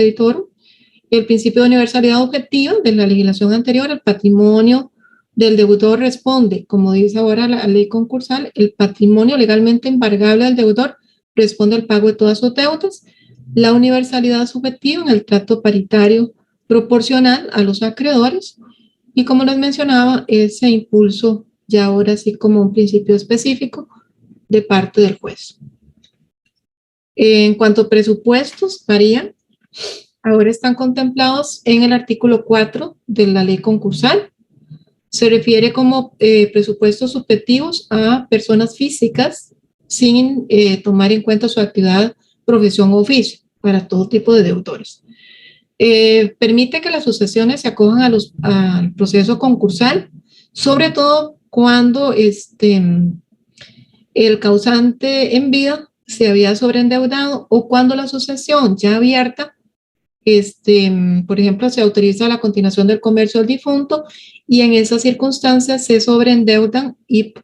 creditor, el principio de universalidad objetiva de la legislación anterior, el patrimonio del deudor responde, como dice ahora la ley concursal, el patrimonio legalmente embargable del deudor responde al pago de todas sus deudas, la universalidad subjetiva en el trato paritario proporcional a los acreedores y, como les mencionaba, ese impulso ya ahora sí como un principio específico de parte del juez. En cuanto a presupuestos, varían. Ahora están contemplados en el artículo 4 de la ley concursal. Se refiere como presupuestos subjetivos a personas físicas sin tomar en cuenta su actividad, profesión o oficio para todo tipo de deudores. Permite que las sucesiones se acojan al proceso concursal, sobre todo cuando el causante en vida se había sobreendeudado o cuando la sucesión ya abierta, por ejemplo, se autoriza la continuación del comercio del difunto y en esas circunstancias se sobreendeudan y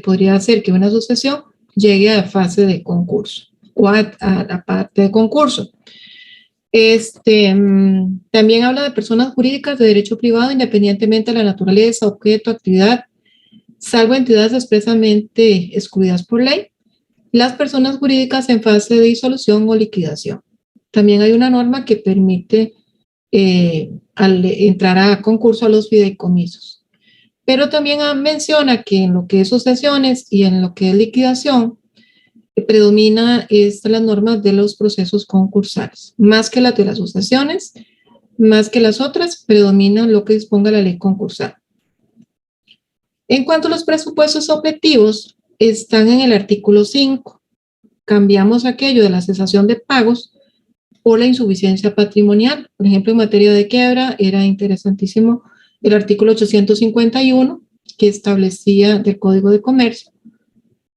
podría ser que una sucesión llegue a la fase de concurso o a la parte de concurso. También habla de personas jurídicas de derecho privado independientemente de la naturaleza, objeto, actividad, salvo entidades expresamente excluidas por ley, las personas jurídicas en fase de disolución o liquidación. También hay una norma que permite entrar a concurso a los fideicomisos. Pero también menciona que en lo que es sucesiones y en lo que es liquidación, predomina las normas de los procesos concursales. Más que las de las sucesiones, más que las otras, predominan lo que disponga la ley concursal. En cuanto a los presupuestos objetivos, están en el artículo 5. Cambiamos aquello de la cesación de pagos por la insuficiencia patrimonial. Por ejemplo, en materia de quiebra, era interesantísimo el artículo 851, que establecía del Código de Comercio,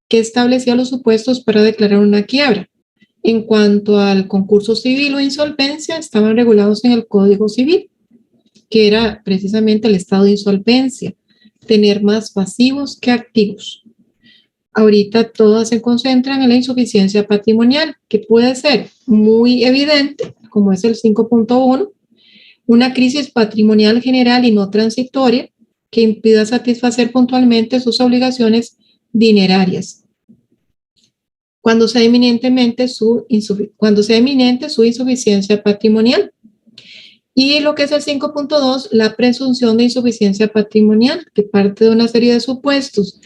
que establecía los supuestos para declarar una quiebra. En cuanto al concurso civil o insolvencia, estaban regulados en el Código Civil, que era precisamente el estado de insolvencia, tener más pasivos que activos. Ahorita todas se concentran en la insuficiencia patrimonial, que puede ser muy evidente, como es el 5.1, una crisis patrimonial general y no transitoria que impida satisfacer puntualmente sus obligaciones dinerarias. Cuando sea inminente su insuficiencia patrimonial. Y lo que es el 5.2, la presunción de insuficiencia patrimonial, que parte de una serie de supuestos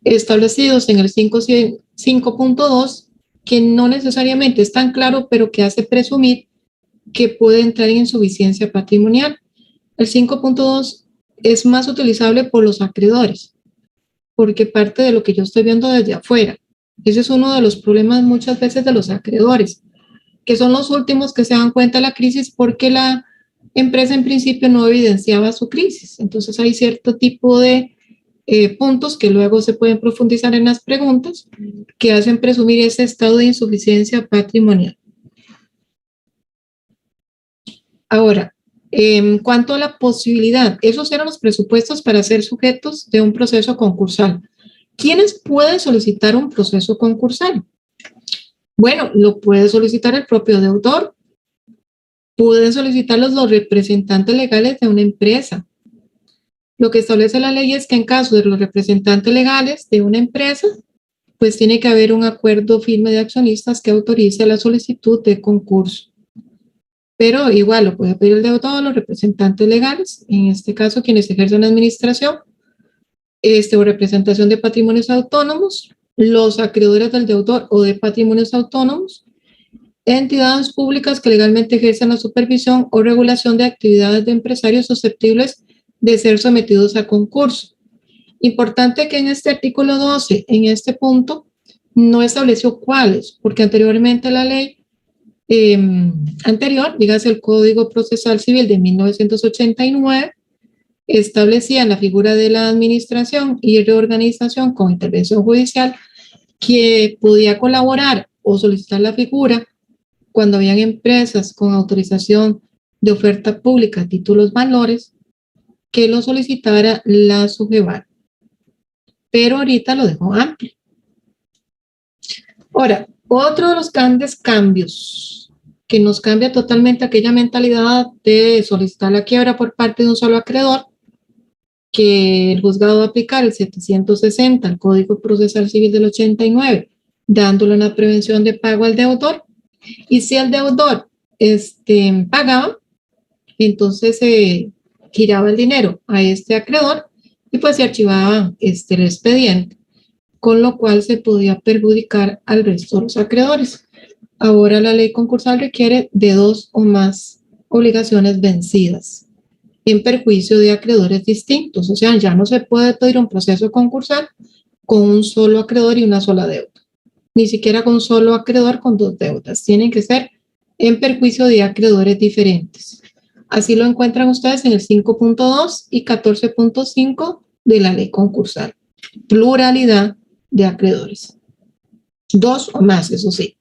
establecidos en el 5.2, que no necesariamente es tan claro, pero que hace presumir que puede entrar en insuficiencia patrimonial. El 5.2 es más utilizable por los acreedores, porque parte de lo que yo estoy viendo desde afuera. Ese es uno de los problemas muchas veces de los acreedores, que son los últimos que se dan cuenta de la crisis porque la empresa en principio no evidenciaba su crisis. Entonces hay cierto tipo de puntos que luego se pueden profundizar en las preguntas que hacen presumir ese estado de insuficiencia patrimonial. Ahora, en cuanto a la posibilidad, esos eran los presupuestos para ser sujetos de un proceso concursal. ¿Quiénes pueden solicitar un proceso concursal? Bueno, lo puede solicitar el propio deudor, pueden solicitarlos los representantes legales de una empresa. Lo que establece la ley es que en caso de los representantes legales de una empresa, pues tiene que haber un acuerdo firme de accionistas que autorice la solicitud de concurso. Pero igual lo puede pedir el deudor, los representantes legales, en este caso quienes ejercen la administración, o representación de patrimonios autónomos, los acreedores del deudor o de patrimonios autónomos, entidades públicas que legalmente ejercen la supervisión o regulación de actividades de empresarios susceptibles de ser sometidos a concurso. Importante que en este artículo 12, en este punto, no estableció cuáles, porque anteriormente la ley anterior, dígase el Código Procesal Civil de 1989, establecía la figura de la administración y reorganización con intervención judicial que podía colaborar o solicitar la figura cuando habían empresas con autorización de oferta pública, títulos valores, que lo solicitara la SUGEVAR. Pero ahorita lo dejó amplio. Ahora, otro de los grandes cambios que nos cambia totalmente aquella mentalidad de solicitar la quiebra por parte de un solo acreedor, que el juzgado va a aplicar el 760, el Código Procesal Civil del 89, dándole una prevención de pago al deudor. Y si el deudor pagaba, entonces se giraba el dinero a este acreedor y pues se archivaba el expediente, con lo cual se podía perjudicar al resto de los acreedores. Ahora la ley concursal requiere de 2 o más obligaciones vencidas en perjuicio de acreedores distintos. O sea, ya no se puede pedir un proceso concursal con un solo acreedor y una sola deuda, ni siquiera con un solo acreedor con 2 deudas. Tienen que ser en perjuicio de acreedores diferentes. Así lo encuentran ustedes en el 5.2 y 14.5 de la ley concursal. Pluralidad de acreedores. 2 o más, eso sí.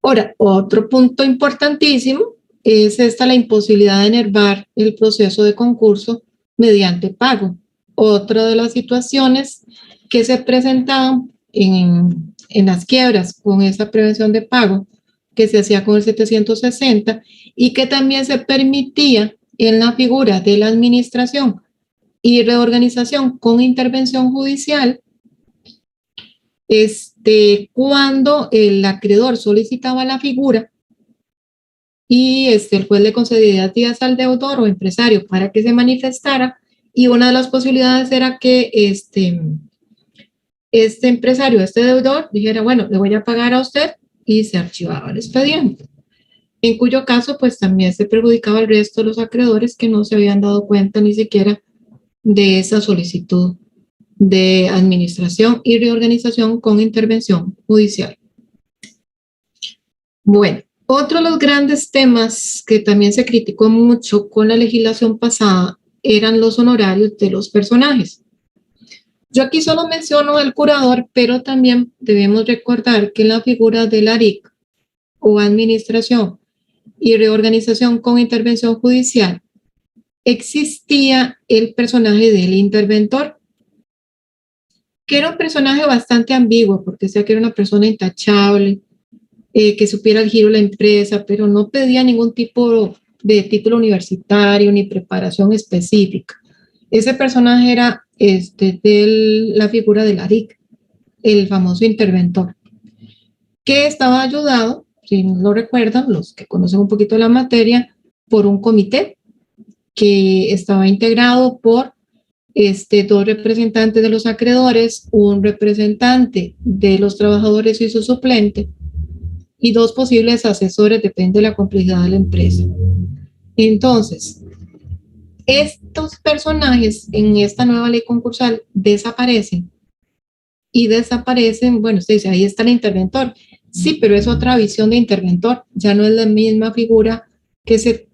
Ahora, otro punto importantísimo es la imposibilidad de enervar el proceso de concurso mediante pago. Otra de las situaciones que se presentaban en las quiebras con esa prevención de pago que se hacía con el 760 y que también se permitía en la figura de la administración y reorganización con intervención judicial, cuando el acreedor solicitaba la figura y el juez le concedía días al deudor o empresario para que se manifestara, y una de las posibilidades era que este empresario, este deudor, dijera, bueno, le voy a pagar a usted, y se archivaba el expediente, en cuyo caso pues también se perjudicaba al resto de los acreedores que no se habían dado cuenta ni siquiera de esa solicitud de administración y reorganización con intervención judicial. Bueno, otro de los grandes temas que también se criticó mucho con la legislación pasada eran los honorarios de los personajes. Yo aquí solo menciono al curador, pero también debemos recordar que en la figura del ARIC o administración y reorganización con intervención judicial existía el personaje del interventor, que era un personaje bastante ambiguo, porque decía que era una persona intachable, que supiera el giro de la empresa, pero no pedía ningún tipo de título universitario ni preparación específica. Ese personaje era de la figura del ARIC, el famoso interventor, que estaba ayudado, si no lo recuerdan, los que conocen un poquito la materia, por un comité que estaba integrado por 2 representantes de los acreedores, un representante de los trabajadores y su suplente, y 2 posibles asesores, depende de la complejidad de la empresa. Entonces, estos personajes en esta nueva ley concursal desaparecen, y desaparecen, bueno, usted dice, ahí está el interventor. Sí, pero es otra visión de interventor, ya no es la misma figura que se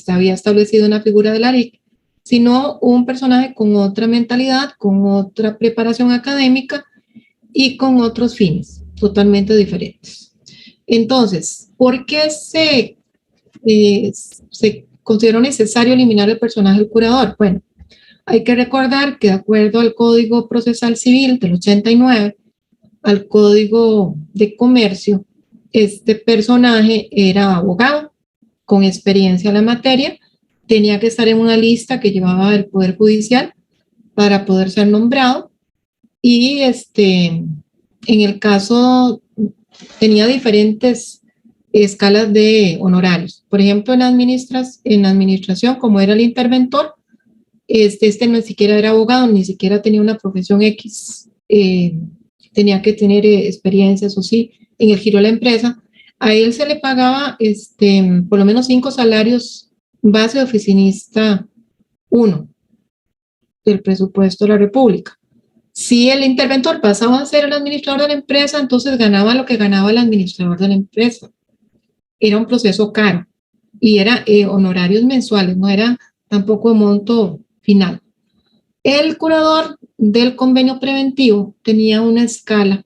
había establecido en la figura del ARIC, sino un personaje con otra mentalidad, con otra preparación académica y con otros fines totalmente diferentes. Entonces, ¿por qué se consideró necesario eliminar el personaje del curador? Bueno, hay que recordar que de acuerdo al Código Procesal Civil del 89, al Código de Comercio, este personaje era abogado con experiencia en la materia, tenía que estar en una lista que llevaba el Poder Judicial para poder ser nombrado, y en el caso tenía diferentes escalas de honorarios. Por ejemplo, en administración, como era el interventor, no siquiera era abogado, ni siquiera tenía una profesión X, tenía que tener experiencia, eso sí, en el giro de la empresa. A él se le pagaba por lo menos 5 salarios base de oficinista 1 del presupuesto de la República. Si el interventor pasaba a ser el administrador de la empresa, entonces ganaba lo que ganaba el administrador de la empresa. Era un proceso caro y era honorarios mensuales, no era tampoco monto final. El curador del convenio preventivo tenía una escala,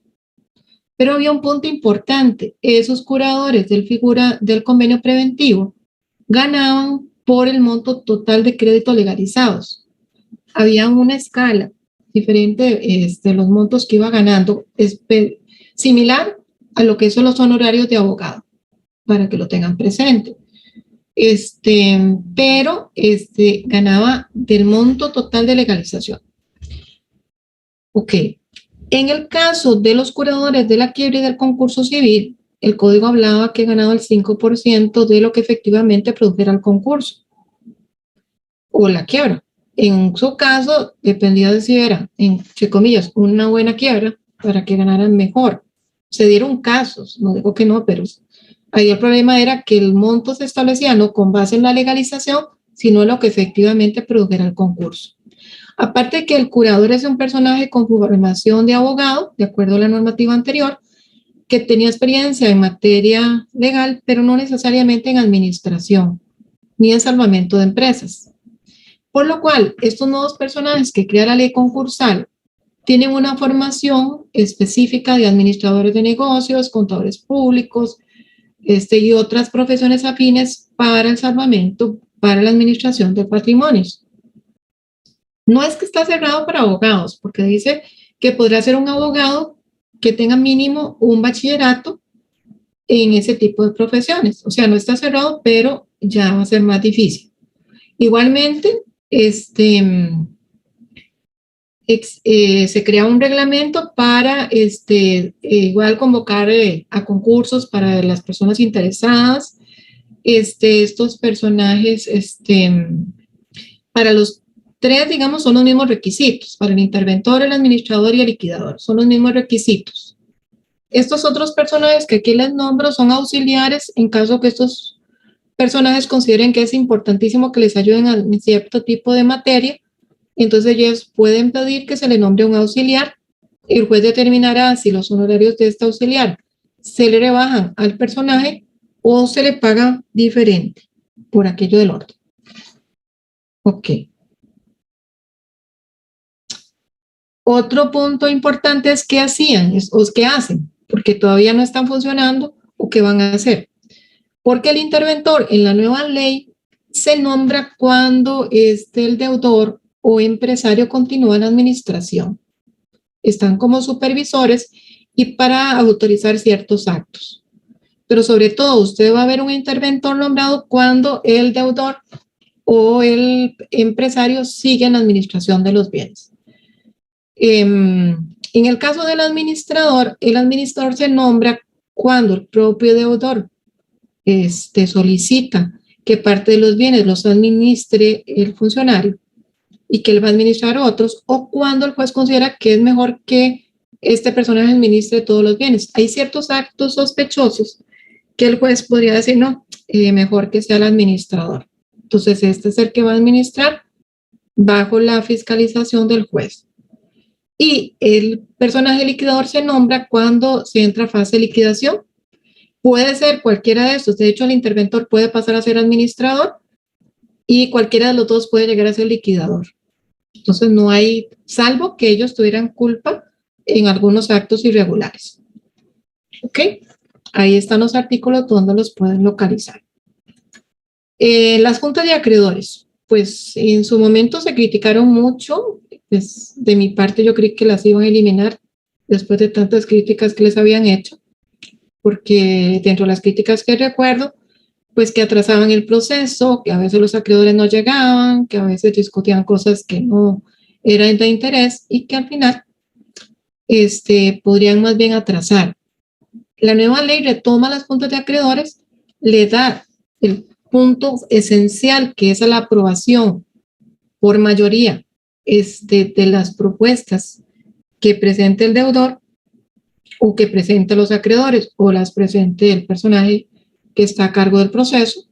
pero había un punto importante. Esos curadores del convenio preventivo ganaban por el monto total de créditos legalizados. Había una escala diferente de los montos que iba ganando, similar a lo que son los honorarios de abogado. para que lo tengan presente. Pero ganaba del monto total de legalización. Ok. En el caso de los curadores de la quiebra y del concurso civil, el código hablaba que ganaba el 5% de lo que efectivamente produjera el concurso o la quiebra. En su caso, dependía de si era, entre comillas, una buena quiebra para que ganaran mejor. Se dieron casos, no digo que no, pero ahí el problema era que el monto se establecía no con base en la legalización, sino en lo que efectivamente produjera el concurso. Aparte de que el curador es un personaje con formación de abogado, de acuerdo a la normativa anterior, que tenía experiencia en materia legal, pero no necesariamente en administración ni en salvamento de empresas. Por lo cual, estos nuevos personajes que crea la ley concursal tienen una formación específica de administradores de negocios, contadores públicos, y otras profesiones afines para el salvamento, para la administración de patrimonios. No es que está cerrado para abogados, porque dice que podrá ser un abogado que tenga mínimo un bachillerato en ese tipo de profesiones. O sea, no está cerrado, pero ya va a ser más difícil. Igualmente, se crea un reglamento para igual convocar a concursos para las personas interesadas. Estos personajes, para los tres, digamos, son los mismos requisitos. Para el interventor, el administrador y el liquidador, son los mismos requisitos. Estos otros personajes que aquí les nombro son auxiliares en caso que estos personajes consideren que es importantísimo que les ayuden a cierto tipo de materia. Entonces ellos pueden pedir que se le nombre un auxiliar y el juez determinará si los honorarios de este auxiliar se le rebajan al personaje o se le paga diferente por aquello del orden. Ok. Otro punto importante es qué hacían o qué hacen, porque todavía no están funcionando o qué van a hacer. Porque el interventor en la nueva ley se nombra cuando el deudor o empresario continúa en la administración. Están como supervisores y para autorizar ciertos actos. Pero sobre todo, usted va a ver un interventor nombrado cuando el deudor o el empresario sigue en la administración de los bienes. En el caso del administrador, el administrador se nombra cuando el propio deudor solicita que parte de los bienes los administre el funcionario y que él va a administrar otros, o cuando el juez considera que es mejor que este personaje administre todos los bienes. Hay ciertos actos sospechosos que el juez podría decir, no, mejor que sea el administrador. Entonces, este es el que va a administrar bajo la fiscalización del juez. Y el personaje liquidador se nombra cuando se entra a fase de liquidación. Puede ser cualquiera de estos. De hecho, el interventor puede pasar a ser administrador y cualquiera de los dos puede llegar a ser liquidador. Entonces, no hay, salvo que ellos tuvieran culpa en algunos actos irregulares. ¿Ok? Ahí están los artículos donde los pueden localizar. Las juntas de acreedores, pues en su momento se criticaron mucho. Pues, de mi parte, yo creí que las iban a eliminar después de tantas críticas que les habían hecho, porque dentro de las críticas que recuerdo, pues que atrasaban el proceso, que a veces los acreedores no llegaban, que a veces discutían cosas que no eran de interés y que al final podrían más bien atrasar. La nueva ley retoma las juntas de acreedores, le da el punto esencial que es la aprobación por mayoría de las propuestas que presente el deudor o que presente los acreedores o las presente el personaje que está a cargo del proceso,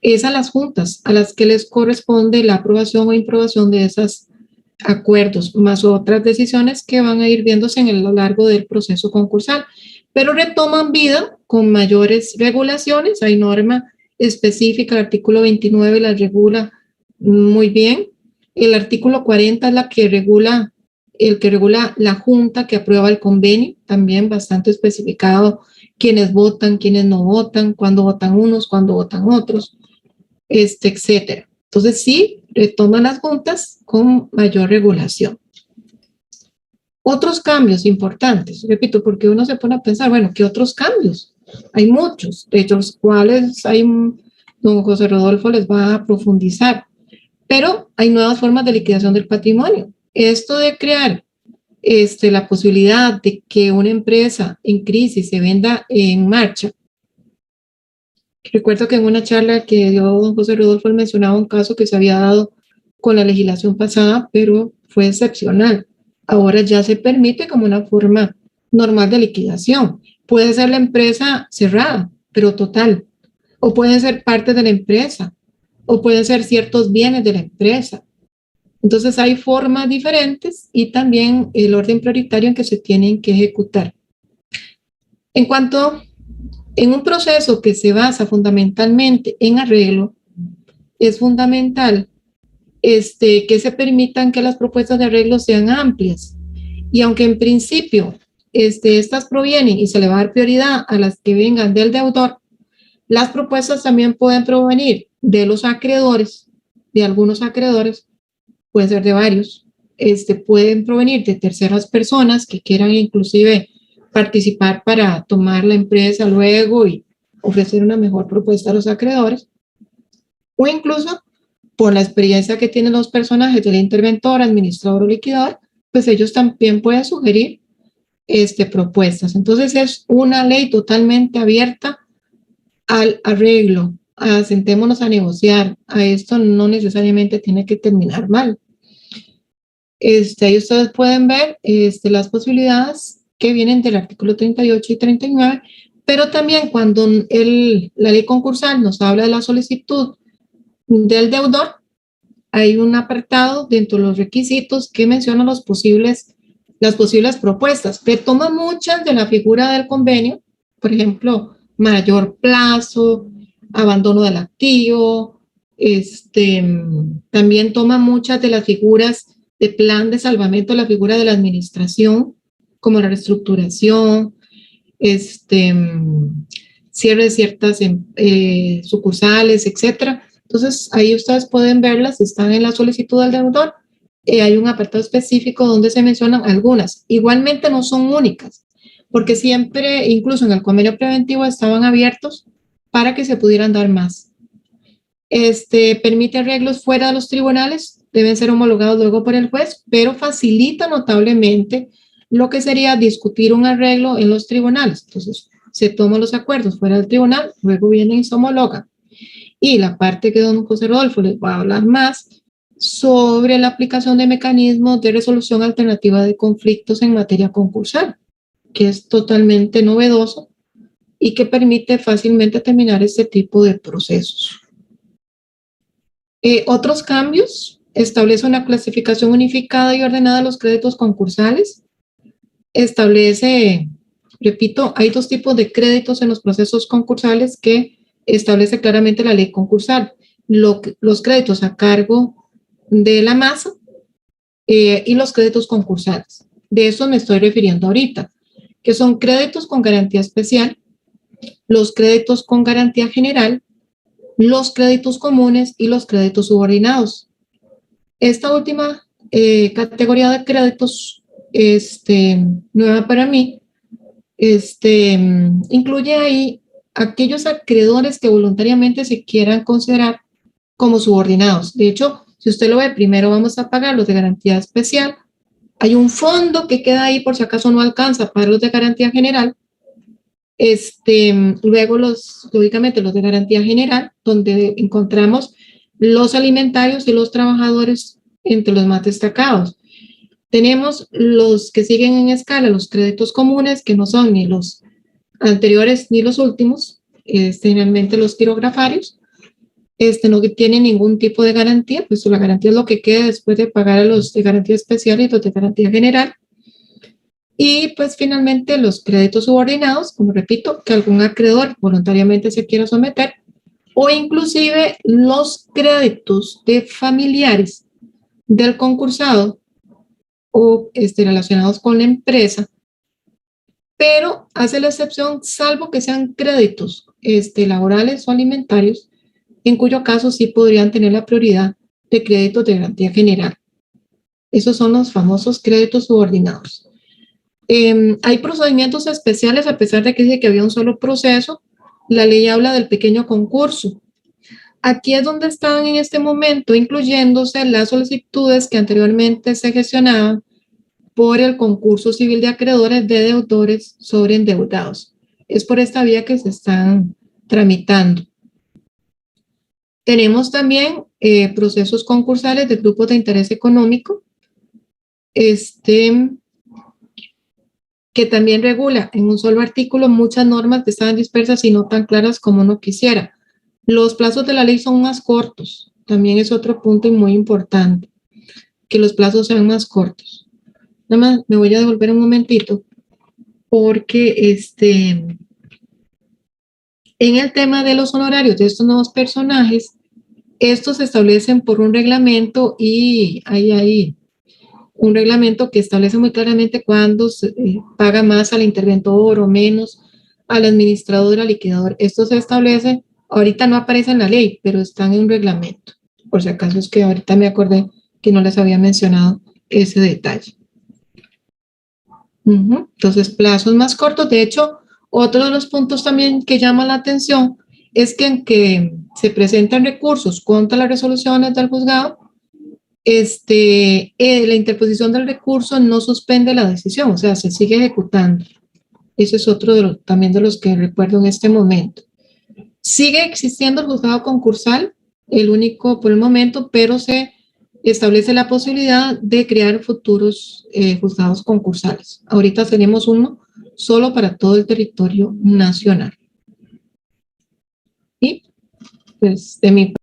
es a las juntas a las que les corresponde la aprobación o improbación de esos acuerdos, más otras decisiones que van a ir viéndose a lo largo del proceso concursal, pero retoman vida con mayores regulaciones. Hay norma específica, el artículo 29 la regula muy bien. El artículo 40 es el que regula la junta que aprueba el convenio, también bastante especificado quiénes votan, quiénes no votan, cuándo votan unos, cuándo votan otros, etcétera. Entonces sí, retoman las juntas con mayor regulación. Otros cambios importantes, repito, porque uno se pone a pensar, bueno, ¿qué otros cambios? Hay muchos, de los cuales don José Rodolfo les va a profundizar, pero hay nuevas formas de liquidación del patrimonio. Esto de crear la posibilidad de que una empresa en crisis se venda en marcha. Recuerdo que en una charla que dio don José Rodolfo él mencionaba un caso que se había dado con la legislación pasada, pero fue excepcional. Ahora ya se permite como una forma normal de liquidación. Puede ser la empresa cerrada, pero total, o puede ser parte de la empresa, o pueden ser ciertos bienes de la empresa. Entonces hay formas diferentes y también el orden prioritario en que se tienen que ejecutar. En cuanto en un proceso que se basa fundamentalmente en arreglo, es fundamental que se permitan que las propuestas de arreglo sean amplias. Y aunque en principio estas provienen y se le va a dar prioridad a las que vengan del deudor, las propuestas también pueden provenir de los acreedores, de algunos acreedores, puede ser de varios, pueden provenir de terceras personas que quieran inclusive participar para tomar la empresa luego y ofrecer una mejor propuesta a los acreedores, o incluso por la experiencia que tienen los personajes del interventor, administrador o liquidador, pues ellos también pueden sugerir propuestas. Entonces es una ley totalmente abierta al arreglo, a sentémonos a negociar, a esto no necesariamente tiene que terminar mal. Ahí ustedes pueden ver las posibilidades que vienen del artículo 38 y 39, pero también cuando la ley concursal nos habla de la solicitud del deudor, hay un apartado dentro de los requisitos que menciona las posibles propuestas, que toma muchas de la figura del convenio, por ejemplo, mayor plazo, abandono del activo, también toma muchas de las figuras de plan de salvamento, la figura de la administración, como la reestructuración, cierre de ciertas sucursales, etcétera. Entonces, ahí ustedes pueden verlas, están en la solicitud del deudor. Hay un apartado específico donde se mencionan algunas. Igualmente no son únicas, porque siempre, incluso en el convenio preventivo, estaban abiertos para que se pudieran dar más. Permite arreglos fuera de los tribunales, deben ser homologados luego por el juez, pero facilita notablemente lo que sería discutir un arreglo en los tribunales. Entonces, se toman los acuerdos fuera del tribunal, luego vienen y se homologan. Y la parte que don José Rodolfo les va a hablar más sobre la aplicación de mecanismos de resolución alternativa de conflictos en materia concursal, que es totalmente novedoso y que permite fácilmente terminar este tipo de procesos. Otros cambios: establece una clasificación unificada y ordenada de los créditos concursales. Establece, repito, hay dos tipos de créditos en los procesos concursales que establece claramente la ley concursal: los créditos a cargo de la masa y los créditos concursales. De eso me estoy refiriendo ahorita, que son créditos con garantía especial, los créditos con garantía general, los créditos comunes y los créditos subordinados. Esta última categoría de créditos nueva para mí, incluye ahí aquellos acreedores que voluntariamente se quieran considerar como subordinados. De hecho, si usted lo ve, primero vamos a pagar los de garantía especial. Hay un fondo que queda ahí por si acaso no alcanza para los de garantía general. Luego lógicamente los de garantía general, donde encontramos los alimentarios y los trabajadores entre los más destacados. Tenemos los que siguen en escala, los créditos comunes, que no son ni los anteriores ni los últimos, generalmente los quirografarios, no tienen ningún tipo de garantía, pues la garantía es lo que queda después de pagar a los de garantía especial y los de garantía general. Y pues finalmente los créditos subordinados, como repito, que algún acreedor voluntariamente se quiera someter, o inclusive los créditos de familiares del concursado o relacionados con la empresa, pero hace la excepción salvo que sean créditos laborales o alimentarios, en cuyo caso sí podrían tener la prioridad de créditos de garantía general. Esos son los famosos créditos subordinados. Hay procedimientos especiales, a pesar de que dice que había un solo proceso. La ley habla del pequeño concurso. Aquí es donde están en este momento incluyéndose las solicitudes que anteriormente se gestionaban por el concurso civil de acreedores de deudores sobre endeudados. Es por esta vía que se están tramitando. Tenemos también procesos concursales de grupos de interés económico, que también regula en un solo artículo muchas normas que estaban dispersas y no tan claras como uno quisiera. Los plazos de la ley son más cortos, también es otro punto muy importante, que los plazos sean más cortos. Nada más me voy a devolver un momentito, porque en el tema de los honorarios de estos nuevos personajes, estos se establecen por un reglamento y hay un reglamento que establece muy claramente cuándo se paga más al interventor o menos al administrador, al liquidador. Esto se establece, ahorita no aparece en la ley, pero están en un reglamento. Por si acaso es que ahorita me acordé que no les había mencionado ese detalle. Entonces, plazos más cortos. De hecho, otro de los puntos también que llama la atención es que en que se presentan recursos contra las resoluciones del juzgado, la interposición del recurso no suspende la decisión, o sea, se sigue ejecutando. Ese es otro también de los que recuerdo en este momento. Sigue existiendo el juzgado concursal, el único por el momento, pero se establece la posibilidad de crear futuros juzgados concursales. Ahorita tenemos uno solo para todo el territorio nacional. Y pues de mi